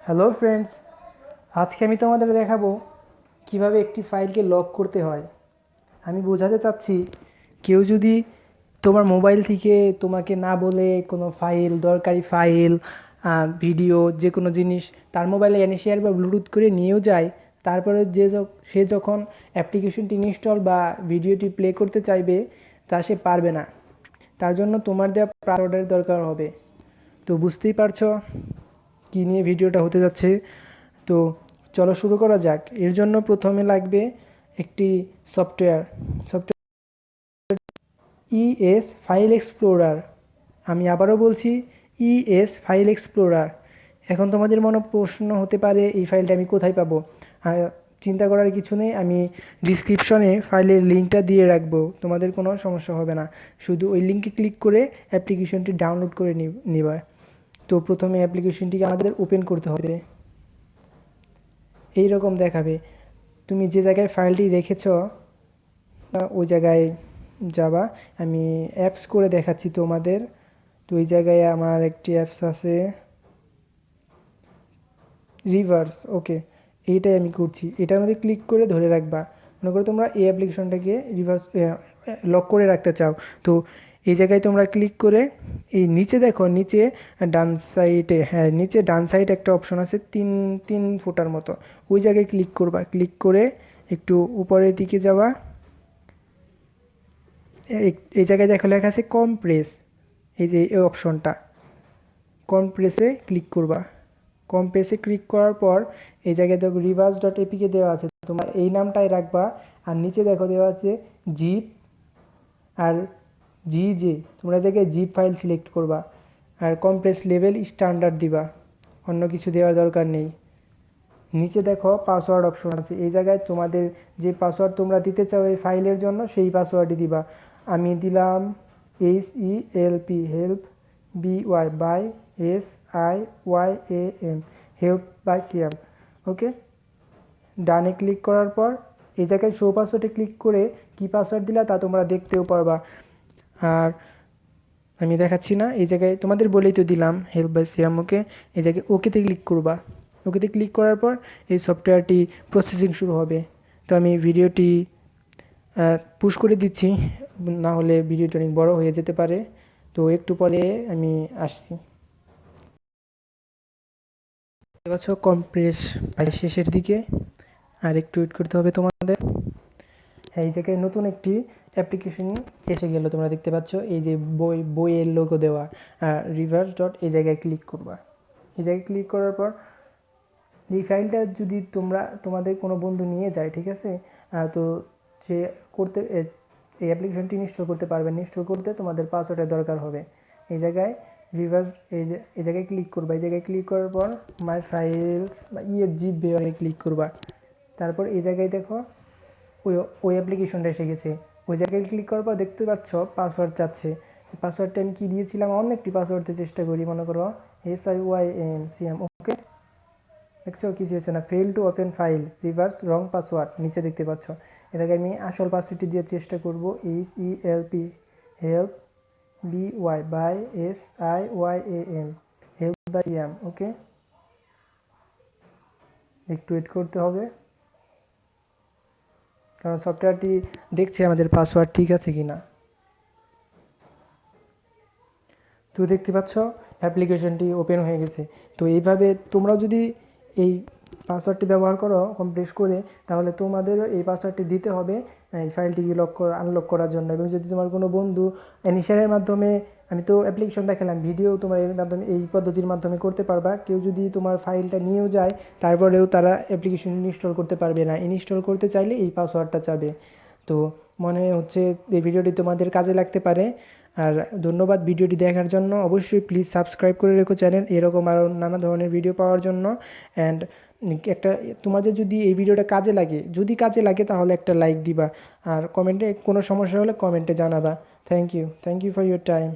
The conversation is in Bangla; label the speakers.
Speaker 1: হ্যালো ফ্রেন্ডস, আজকে আমি তোমাদের দেখাবো কিভাবে একটি ফাইলকে লক করতে হয়। আমি বোঝাতে চাচ্ছি, কেউ যদি তোমার মোবাইল থেকে তোমাকে না বলে কোনো ফাইল, দরকারি ফাইল, ভিডিও, যে কোনো জিনিস তার মোবাইলে এনএসিআর বা ব্লুটুথ করে নিয়েও যায়, তারপরে সে যখন অ্যাপ্লিকেশনটি ইনস্টল বা ভিডিওটি প্লে করতে চাইবে তা সে পারবে না। তার জন্য তোমার দেওয়া পাসওয়ার্ডের দরকার হবে। তো বুঝতেই পারছো কী নিয়ে ভিডিওটা হতে যাচ্ছে। তো চলো শুরু করা যাক। এর জন্য প্রথমে লাগবে একটি সফটওয়্যার ইএস ফাইল এক্সপ্লোরার। আমি আবারও বলছি, ইএস ফাইল এক্সপ্লোরার। এখন তোমাদের মনে প্রশ্ন হতে পারে, এই ফাইলটা আমি কোথায় পাবো? চিন্তা করার কিছু নেই, আমি ডিসক্রিপশনে ফাইলের লিঙ্কটা দিয়ে রাখবো, তোমাদের কোনো সমস্যা হবে না। শুধু ওই লিঙ্কে ক্লিক করে অ্যাপ্লিকেশনটি ডাউনলোড করে নিবা। তো প্রথমে অ্যাপ্লিকেশনটিকে আমাদের ওপেন করতে হবে। এই রকম দেখাবে, তুমি যে জায়গায় ফাইলটি রেখেছ ওই জায়গায় যাবা। আমি অ্যাপস করে দেখাচ্ছি তোমাদের। তো ওই জায়গায় আমার একটি অ্যাপস আছে, রিভার্স। ওকে, এইটাই আমি করছি। এটার মধ্যে ক্লিক করে ধরে রাখবা। মনে করো তোমরা এই অ্যাপ্লিকেশনটাকে রিভার্স লক করে রাখতে চাও। তো এই জায়গায় তোমরা ক্লিক করে এই নিচে দেখো, নিচে ডান সাইডে, হ্যাঁ নিচে ডান সাইডে একটা অপশন আছে, তিন তিন ফুটার মতো। ওই জায়গায় ক্লিক করবা। ক্লিক করে একটু উপরের দিকে যাওয়া। এই জায়গায় দেখো লেখা আছে কমপ্রেস। এই যে এই অপশনটা, কমপ্রেসে ক্লিক করবা। কমপ্রেসে ক্লিক করার পর এই জায়গায় দেখো রিভার্স ডট এপিকে দেওয়া আছে, তোমরা এই নামটাই রাখবা। আর নিচে দেখো দেওয়া আছে জিপ আর জিজে, তোমরা এই জায়গায় জিপ ফাইল সিলেক্ট করবা। আর কমপ্রেস লেভেল স্ট্যান্ডার্ড দিবা, অন্য কিছু দেওয়ার দরকার নেই। নিচে দেখো পাসওয়ার্ড অপশন আছে, এই জায়গায় তোমাদের যে পাসওয়ার্ড তোমরা দিতে চাও এই ফাইলের জন্য সেই পাসওয়ার্ডই দিবা। আমি দিলাম HELP, help BY by SIYAM, help by Siyam. Okay, ডানে ক্লিক করার পর এই জায়গায় শো পাসওয়ার্ডে ক্লিক করে কি পাসওয়ার্ড দিলা তা তোমরা দেখতেও পারবা। আর আমি দেখাচ্ছি না, এই জায়গায় তোমাদের বলেই তো দিলাম হেল্প বাই সিয়াম। ওকে, এই জায়গায় ওকেতে ক্লিক করবা। ওকেতে ক্লিক করার পর এই সফটওয়্যারটি প্রসেসিং শুরু হবে। তো আমি ভিডিওটি পুশ করে দিচ্ছি, না হলে ভিডিওটি অনেক বড় হয়ে যেতে পারে। তো একটু পরে আমি আসছি। এবছর কমপ্রেস প্রায় শেষের দিকে, আর একটু ওয়েট করতে হবে তোমাদের। হ্যাঁ, এই জায়গায় নতুন একটি অ্যাপ্লিকেশন এসে গেল, তোমরা দেখতে পাচ্ছ এই যে বইয়ের লোগো দেওয়া, রিভার্স ডট, এই জায়গায় ক্লিক করবা। এই জায়গায় ক্লিক করার পর এই ফাইলটা যদি তোমাদের কোনো বন্ধু নিয়ে যায়, ঠিক আছে, তো সে এই অ্যাপ্লিকেশনটি ইনস্টল করতে পারবে। ইনস্টল করতে তোমাদের পাসওয়ার্ডের দরকার হবে। এই জায়গায় রিভার্স, এই জায়গায় ক্লিক করবা। এই জায়গায় ক্লিক করার পর মাই ফাইলস বা জিপ বেয়ারে ক্লিক করবা। তারপর এই জায়গায় দেখো ওই অ্যাপ্লিকেশনটা এসে গেছে। ওই জায়গায় ক্লিক করার পর দেখতে পাচ্ছ পাসওয়ার্ড চাচ্ছে। পাসওয়ার্ডটা আমি কী দিয়েছিলাম, অন্য একটি পাসওয়ার্ড দিয়ে চেষ্টা করি, মনে করো SIYAM। ওকে, দেখছো কিছু হচ্ছে না, fail to open file, reverse wrong password, নিচে দেখতে পাচ্ছ। এটাকে আমি আসল পাসওয়ার্ডটি দিয়ে চেষ্টা করব, HELP, help BY by SIYAM, help by Siyam. Okay, একটু ওয়েট করতে হবে, কারণ সফটওয়্যারটি দেখছে আমাদের পাসওয়ার্ড ঠিক আছে কি না। তো দেখতে পাচ্ছ অ্যাপ্লিকেশনটি ওপেন হয়ে গেছে। তো এইভাবে তোমরা যদি এই পাসওয়ার্ডটি ব্যবহার করো কমপ্রেস করে, তাহলে তোমাদেরও এই পাসওয়ার্ডটি দিতে হবে এই ফাইলটিকে আনলক করার জন্য। এবং যদি তোমার কোনো বন্ধু ইনিশিয়ালের মাধ্যমে, আমি তো অ্যাপ্লিকেশন দেখালাম, ভিডিও তোমার এর মাধ্যমে, এই পদ্ধতির মাধ্যমে করতে পারবা। কেউ যদি তোমার ফাইলটা নিয়েও যায়, তারপরেও তারা অ্যাপ্লিকেশন ইনস্টল করতে পারবে না। ইনস্টল করতে চাইলে এই পাসওয়ার্ডটা চাবে। তো মনে হচ্ছে এই ভিডিওটি তোমাদের কাজে লাগতে পারে। আর ধন্যবাদ ভিডিওটি দেখার জন্য। অবশ্যই প্লিজ সাবস্ক্রাইব করে রেখো চ্যানেল, এরকম আরও নানা ধরনের ভিডিও পাওয়ার জন্য। অ্যান্ড একটা, তোমাদের যদি এই ভিডিওটা কাজে লাগে, যদি কাজে লাগে তাহলে একটা লাইক দিবা। আর কমেন্টে কোনো সমস্যা হলে কমেন্টে জানাবা। Thank you for your time.